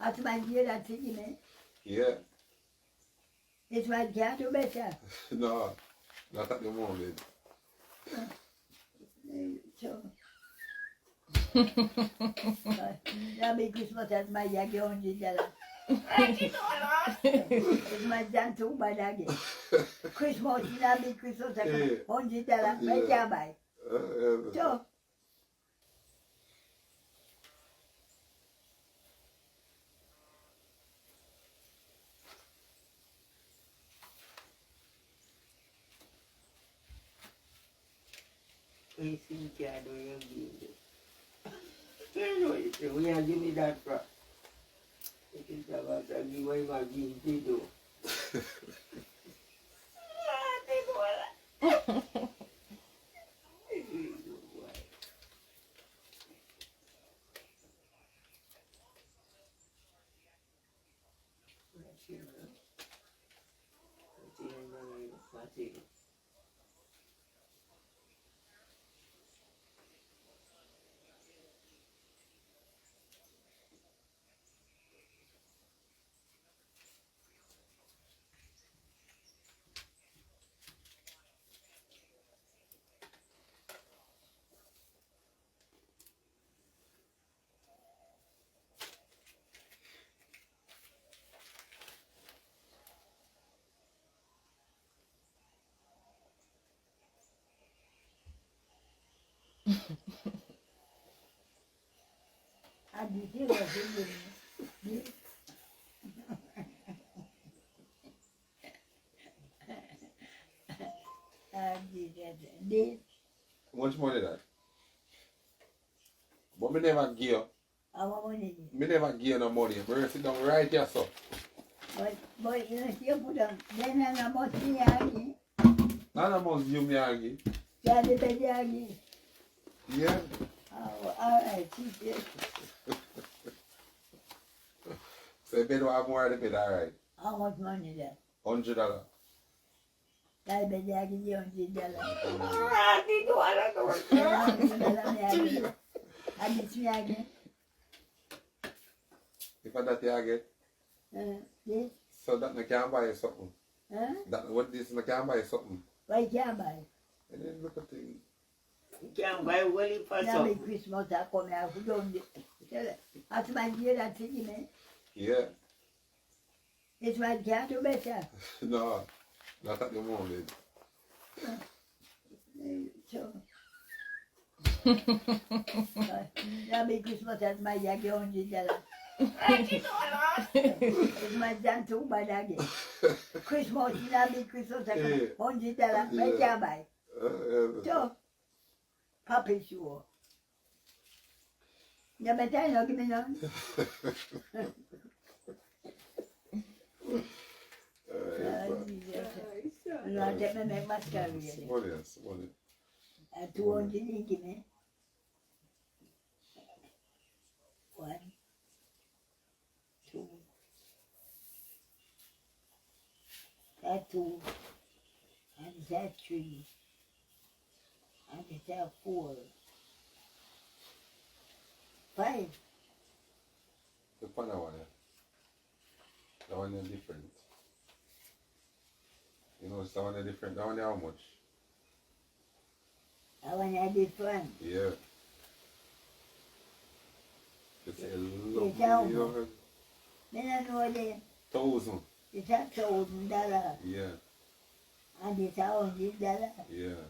Als man hier dat zie je me. Yeah. Is wat gaat u beter. No, not at the moment. Zo. Dan ben ik dus wat uit mijn jagje $100. Is mijn dan toe bij dat. Christmas, dan ben ik Christmas $100. Weet je bij. Zo. Esse cara eu vi. Eu ia admirar pra. Ele estava aqui, vai imaginar tudo. Ah, tem bola. Admitiram assim, How much money that? But me never give you. Me never give you no money. Me sit down right here, so. But you know, you put them, then I'm not seeing Nana must give me agi. Yeah. Oh, all right, teacher. So you better have more than that, alright. How much money is that? $100. That be $100. Ah, tem bola agora. I get me again. If I that you get, This? so that I can buy you something. Huh? That what this I can buy you something. Why can't buy? And then look at things. Quem vai o ele Now passou. be Christmas, I come here, we don't do it. That's my dear, that's it, man. Yeah. It's my can't do better. No, not at the moment. So. Now be Christmas, that's my jaggy $100. It's my done too by that. Christmas, now be Christmas, $100. Where can buy? So. Papi sure. Ya me traen lo que me dan. No, te me make mascara. Money. A 200 give me. 1, 2. That 2. And that 3. And that 4. 5. The fun one, that one is different. You know, that one is different. That one is how much? That one is different. Yeah. It's a It's how lovely much? Me no know them. 1,000. It's $1,000. Yeah. And it's $100. Yeah.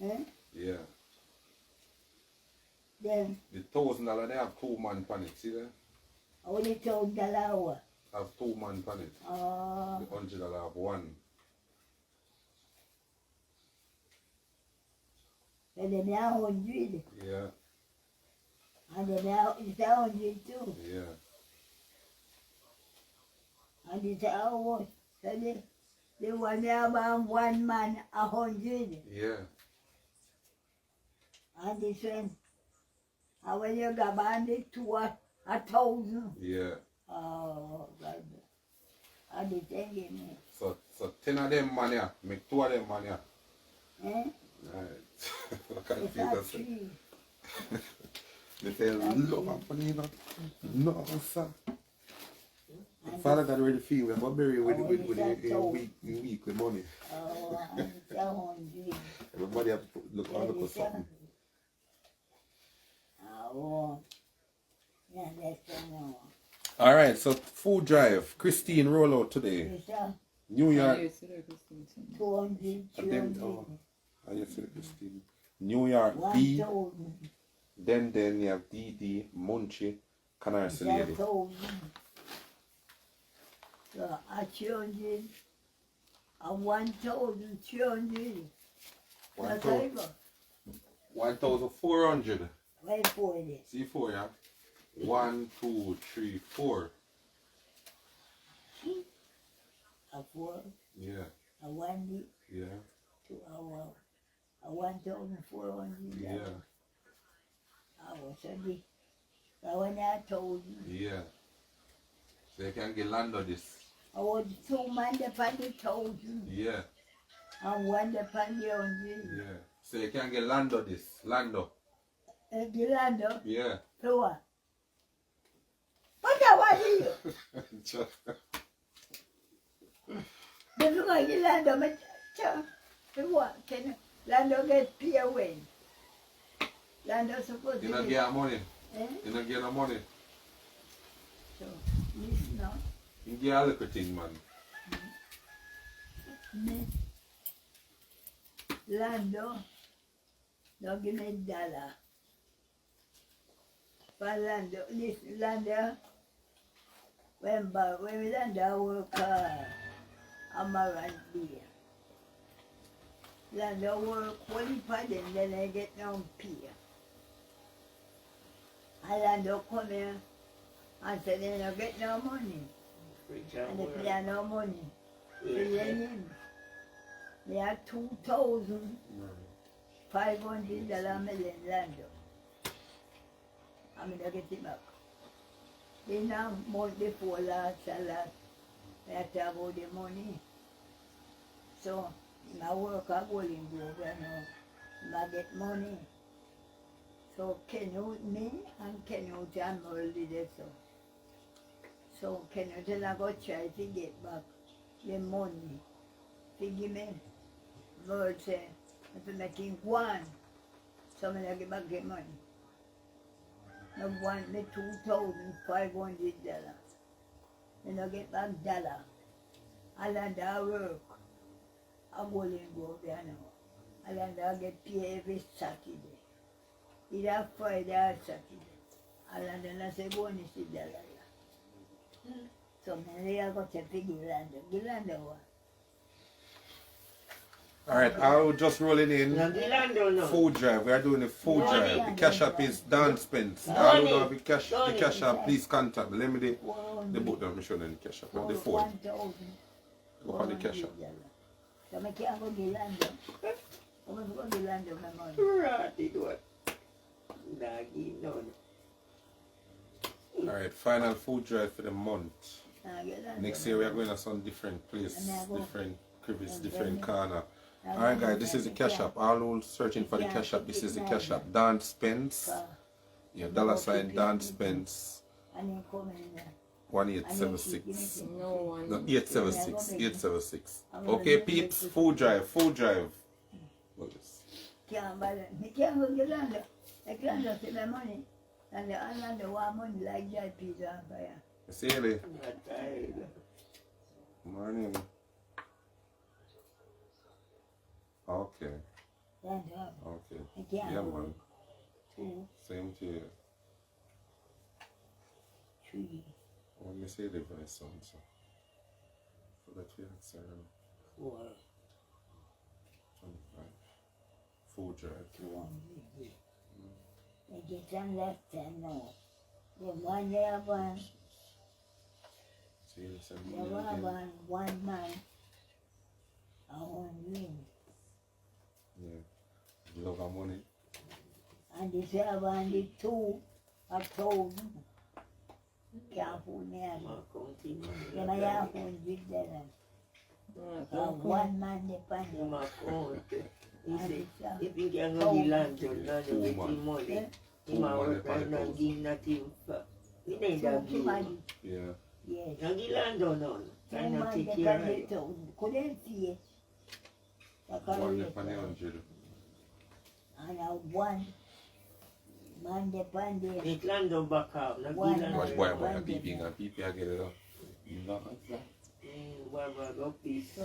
Huh? Yeah. Then The $1,000 they have 2 man pan it, see there? only $1,000 hour. Have 2 man pan it. Oh, The $100 have 1. and then now 100. Yeah. And then now it's 100 too. Yeah. And it's hour. So they want to have 1 man 100. Yeah. And this one, and when you got banded to 1,000. Yeah. Oh, God. And they thinking me. So 10 of them man here, make 2 of them man here. Eh? Right. I can't It's feel not that. free. They say, love and funny, you know. No, sir. Father God already feel we have a bury with week with money. Oh, and it's 100. Everybody have to look for something. Oh, yeah, that's no. Alright, so food drive. Christine roll out today. New York. 200, 300. I just said Christine. New York D. Then you have DD, Munchie, Canary Lady. So I changed a 1,300. 1,400. Wait for it. See 4, yeah? 1, 2, 3, 4. A 4. Yeah. A 1. Yeah. 2 hours. A 1,400. Yeah. I was ready. But when I told you, Yeah. So you can get land on this. I was 2 man upon the 1,000 Yeah. and 1 upon the 100. Yeah. So you can get land on this. Lando. The land up. Yeah. So what? What I want you? The look like the land up. So what? Can land up get pay away? Land up supposed to You don't get money. Eh? You don't get no money. So, listen now. You get a little thing, man. Lando, don't give me $1. For Lando, listen, Lando, when Lando work Amaranth beer. Lando work 45 and then I get no pay. And Lando come here and say they don't get no money. And if they have no money, they lend him. They have $2,500 million Lando. I'm gonna get it back. Then a month before last, I have to about the money. So, I work at Golden Grove and I get money. So, Ken with me and Ken with John Merle there so. So, Ken then I go try to get back the money. To give me, Merle say, I'm making 1. So, I'm gonna get back the money. I want me $2,500. Then I get back $1. I land I work. I go and go there now. I land I get paid every Saturday. Either Friday or Saturday. I land and I say, go and see $1. So I got to pay Gilanda one. Alright, I'll just roll it in. Food drive. We are doing the food drive. The cash app is Dan Spence. I don't know if the cash app, please contact me. Let me the book down, I'm sure then the cash app. The phone. Go on the cash app. So I can't go Gilanda. I'm going to go Gilanda my money. Alright, final food drive for the month. Next year we are going to some different place, different crevice, different corner. Alright guys, this is the cash app. All who searching for the cash app, this is the cash app. Dan Spence. Yeah, $ Dan Spence. 1876. No, 876. 876. Okay, peeps, food drive, food drive. What is this? He can't go Gilanda. I can't go see my money. And the other want money like that pizza and fire. See you. Morning. Okay. Okay. Yeah, man. 2, Same to you. 3. Let me say the voice sound, so. For that we answer. 4. 25. Food drive. 200. They get some left and no. The one they have one. See you some They money have again. one man. And 1 ring. Yeah. Love our money. And this have one, the 2 of 1,000. Can't fool me out. Then I have $100. One man depends. If you can go the land, you'll not get money. You might work and not give nothing. It ain't that good. Yeah. Yes. And the land don't know. Trying to take care of it. Couldn't see it. One upon the 100. And one man depend there. Make land don't back up. Not One the land. Watch boy, boy, peeping and peeping again, you know. Why go peace?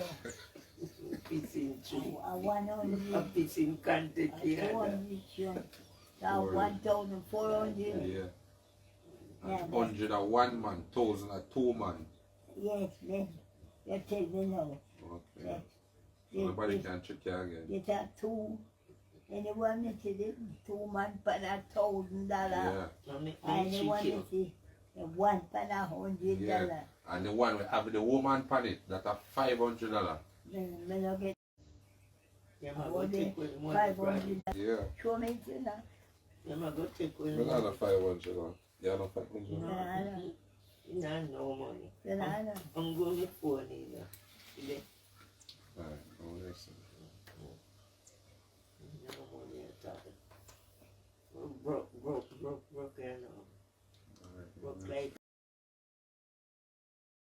Peace in tree. A one only. A peace in can't take care of that. 1,400. Yeah. And 101 man, 1,002 man. Yes, then. You tell me now. Okay. So nobody can check you again. Get a two. Anyone that said it, 2 man for $1,000. Yeah. Anyone that said one for $100. Yeah. And the one we have the woman pan it, that are $500. Then me no get Yeah, I go take with money. $500. Yeah. Show me to now. Yeah, I go take with But money. not $500. Yeah, not $500. No money. Then I know. I'm going to phone either.